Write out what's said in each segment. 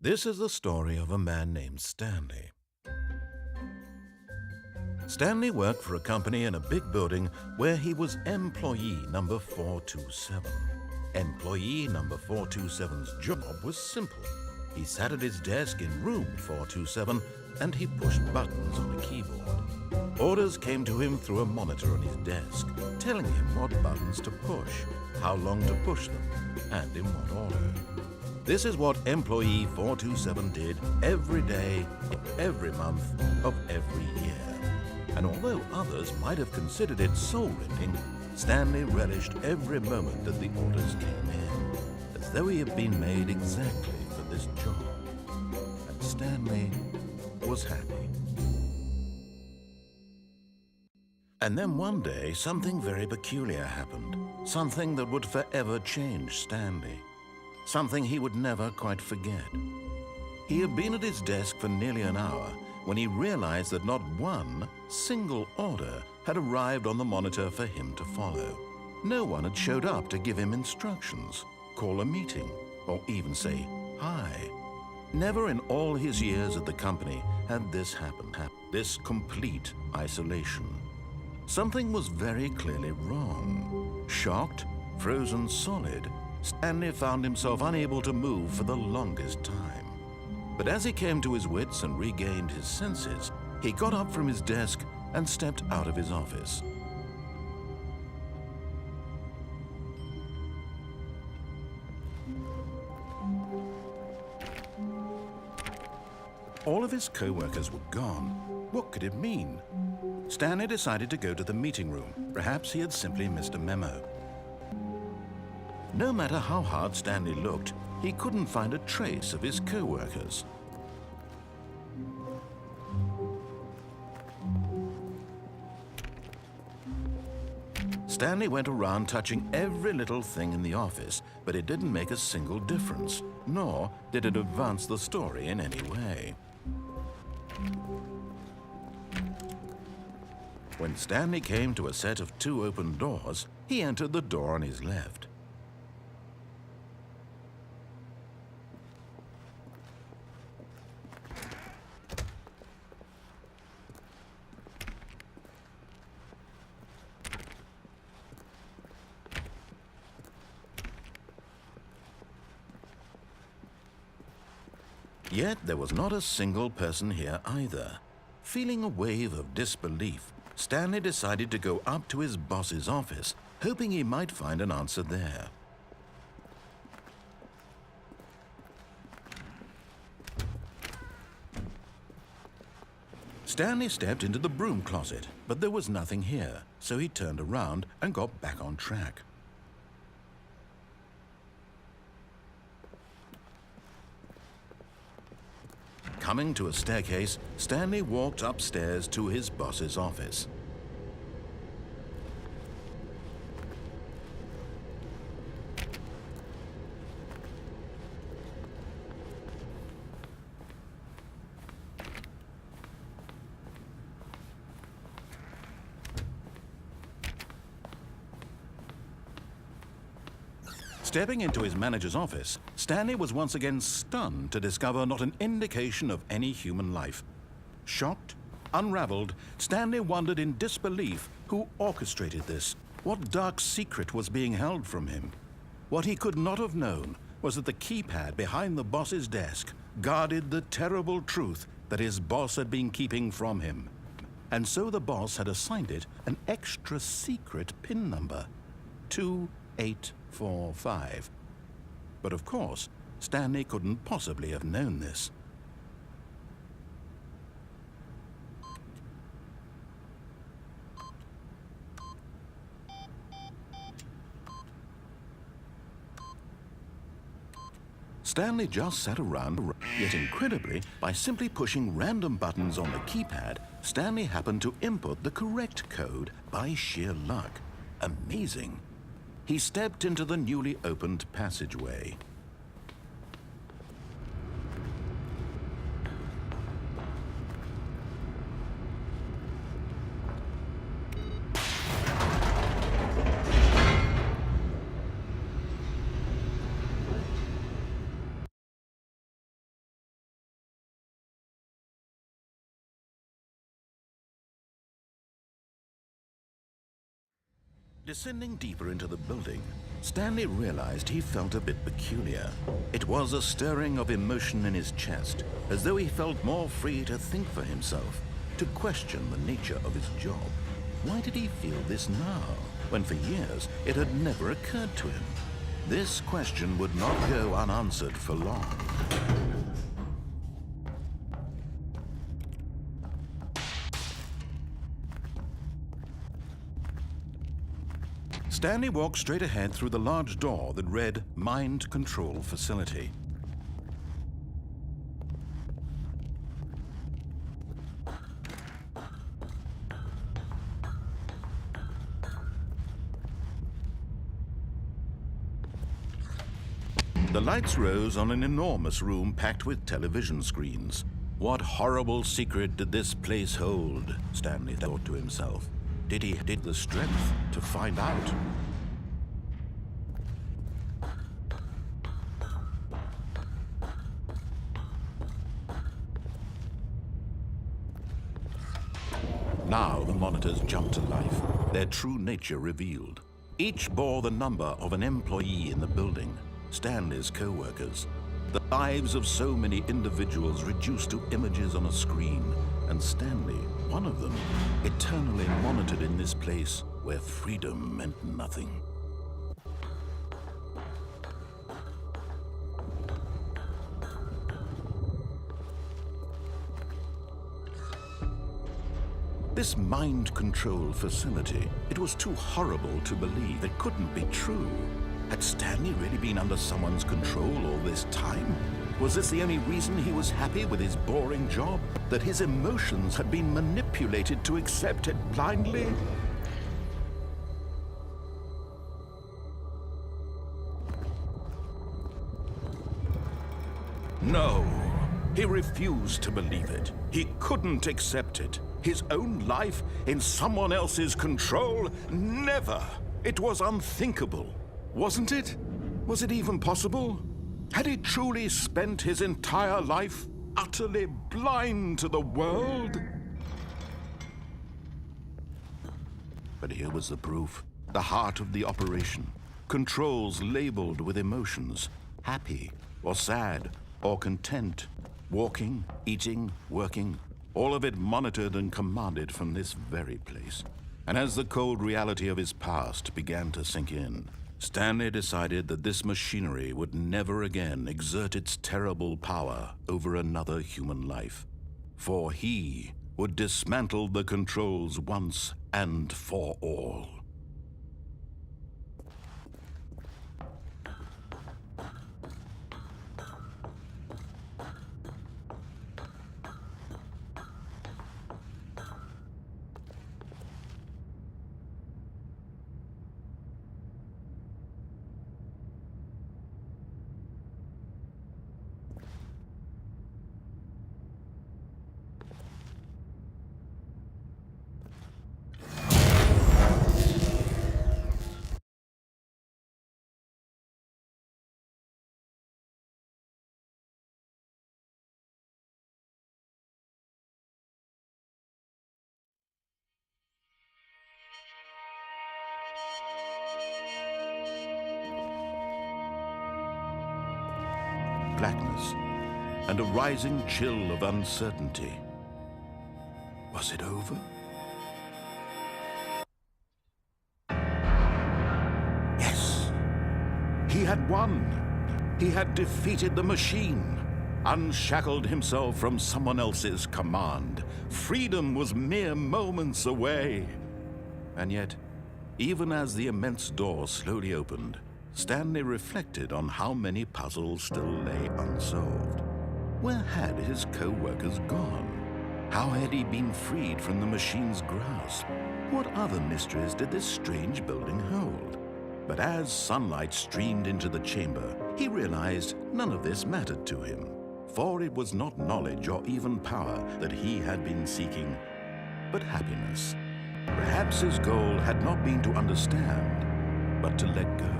This is the story of a man named Stanley. Stanley worked for a company in a big building where he was employee number 427. Employee number 427's job was simple. He sat at his desk in room 427 and he pushed buttons on a keyboard. Orders came to him through a monitor on his desk, telling him what buttons to push, how long to push them, and in what order. This is what employee 427 did every day, every month of every year. And although others might have considered it soul-rending, Stanley relished every moment that the orders came in, as though he had been made exactly for this job. And Stanley was happy. And then one day, something very peculiar happened, something that would forever change Stanley. Something he would never quite forget. He had been at his desk for nearly an hour when he realized that not one single order had arrived on the monitor for him to follow. No one had showed up to give him instructions, call a meeting, or even say hi. Never in all his years at the company had this happened, this complete isolation. Something was very clearly wrong. Shocked, frozen solid, Stanley found himself unable to move for the longest time. But as he came to his wits and regained his senses, he got up from his desk and stepped out of his office. All of his co-workers were gone. What could it mean? Stanley decided to go to the meeting room. Perhaps he had simply missed a memo. No matter how hard Stanley looked, he couldn't find a trace of his co-workers. Stanley went around touching every little thing in the office, but it didn't make a single difference, nor did it advance the story in any way. When Stanley came to a set of 2 open doors, he entered the door on his left. Yet there was not a single person here either. Feeling a wave of disbelief, Stanley decided to go up to his boss's office, hoping he might find an answer there. Stanley stepped into the broom closet, but there was nothing here, so he turned around and got back on track. Coming to a staircase, Stanley walked upstairs to his boss's office. Stepping into his manager's office, Stanley was once again stunned to discover not an indication of any human life. Shocked, unraveled, Stanley wondered in disbelief who orchestrated this, what dark secret was being held from him. What he could not have known was that the keypad behind the boss's desk guarded the terrible truth that his boss had been keeping from him. And so the boss had assigned it an extra secret PIN number, 2845. But of course, Stanley couldn't possibly have known this. Stanley just sat around, yet incredibly, by simply pushing random buttons on the keypad, Stanley happened to input the correct code by sheer luck. Amazing. He stepped into the newly opened passageway. Descending deeper into the building, Stanley realized he felt a bit peculiar. It was a stirring of emotion in his chest, as though he felt more free to think for himself, to question the nature of his job. Why did he feel this now, when for years it had never occurred to him? This question would not go unanswered for long. Stanley walked straight ahead through the large door that read Mind Control Facility. The lights rose on an enormous room packed with television screens. What horrible secret did this place hold? Stanley thought to himself. Did he have the strength to find out? Now the monitors jumped to life, their true nature revealed. Each bore the number of an employee in the building, Stanley's co-workers. The lives of so many individuals reduced to images on a screen, and Stanley, one of them, eternally monitored in this place where freedom meant nothing. This mind control facility, it was too horrible to believe. It couldn't be true. Had Stanley really been under someone's control all this time? Was this the only reason he was happy with his boring job? That his emotions had been manipulated to accept it blindly? No, he refused to believe it. He couldn't accept it. His own life in someone else's control? Never! It was unthinkable. Wasn't it? Was it even possible? Had he truly spent his entire life utterly blind to the world? But here was the proof. The heart of the operation. Controls labeled with emotions. Happy, or sad, or content. Walking, eating, working. All of it monitored and commanded from this very place. And as the cold reality of his past began to sink in, Stanley decided that this machinery would never again exert its terrible power over another human life. For he would dismantle the controls once and for all. Blackness, and a rising chill of uncertainty. Was it over? Yes! He had won! He had defeated the machine, unshackled himself from someone else's command. Freedom was mere moments away. And yet, even as the immense door slowly opened, Stanley reflected on how many puzzles still lay unsolved. Where had his co-workers gone? How had he been freed from the machine's grasp? What other mysteries did this strange building hold? But as sunlight streamed into the chamber, he realized none of this mattered to him, for it was not knowledge or even power that he had been seeking, but happiness. Perhaps his goal had not been to understand, but to let go.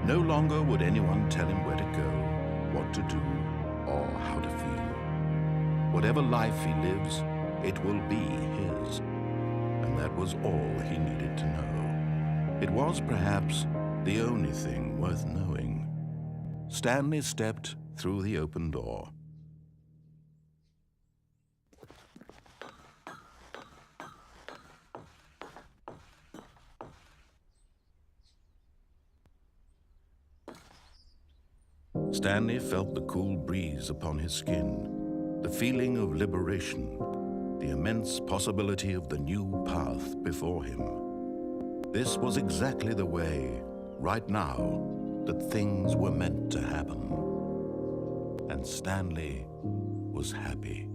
No longer would anyone tell him where to go, what to do, or how to feel. Whatever life he lives, it will be his. And that was all he needed to know. It was perhaps the only thing worth knowing. Stanley stepped through the open door. Stanley felt the cool breeze upon his skin, the feeling of liberation, the immense possibility of the new path before him. This was exactly the way, right now, that things were meant to happen. And Stanley was happy.